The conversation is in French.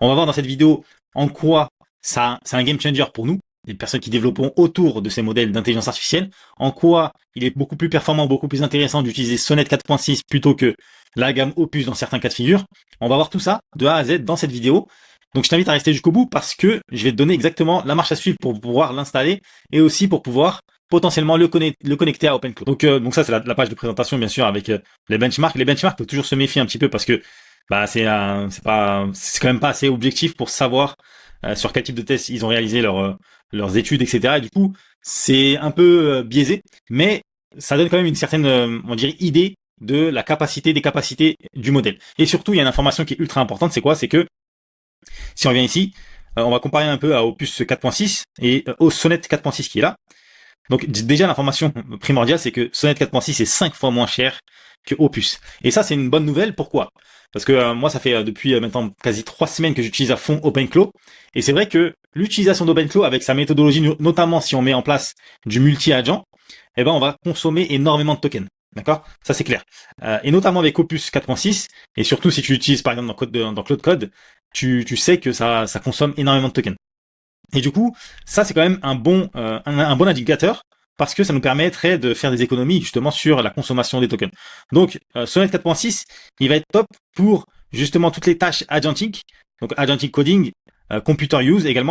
On va voir dans cette vidéo en quoi ça, c'est un game changer pour nous, les personnes qui développeront autour de ces modèles d'intelligence artificielle, en quoi il est beaucoup plus performant, beaucoup plus intéressant d'utiliser Sonnet 4.6 plutôt que la gamme Opus dans certains cas de figure. On va voir tout ça de A à Z dans cette vidéo. Donc je t'invite à rester jusqu'au bout parce que je vais te donner exactement la marche à suivre pour pouvoir l'installer et aussi pour pouvoir potentiellement le connecter à OpenCloud. Donc ça c'est la page de présentation bien sûr avec les benchmarks. Les benchmarks, faut toujours se méfier un petit peu parce que bah c'est quand même pas assez objectif pour savoir sur quel type de test ils ont réalisé leurs études, etc. Et du coup, c'est un peu biaisé, mais ça donne quand même une certaine, on dirait, idée de la capacité, des capacités du modèle. Et surtout, il y a une information qui est ultra importante, c'est quoi? C'est que si on revient ici, on va comparer un peu à Opus 4.6 et au Sonnet 4.6 qui est là. Donc déjà l'information primordiale, c'est que Sonnet 4.6 est 5 fois moins cher que Opus. Et ça, c'est une bonne nouvelle. Pourquoi? Parce que moi, ça fait depuis maintenant quasi 3 semaines que j'utilise à fond OpenClaw. Et c'est vrai que l'utilisation d'OpenClaw avec sa méthodologie, notamment si on met en place du multi-agent, eh ben, on va consommer énormément de tokens. D'accord? Ça, c'est clair. Et notamment avec Opus 4.6, et surtout si tu l'utilises par exemple dans Cloud Code, tu sais que ça consomme énormément de tokens. Et du coup, ça c'est quand même un bon indicateur parce que ça nous permettrait de faire des économies justement sur la consommation des tokens. Donc Sonnet 4.6, il va être top pour justement toutes les tâches agentic, donc agentic coding, computer use également.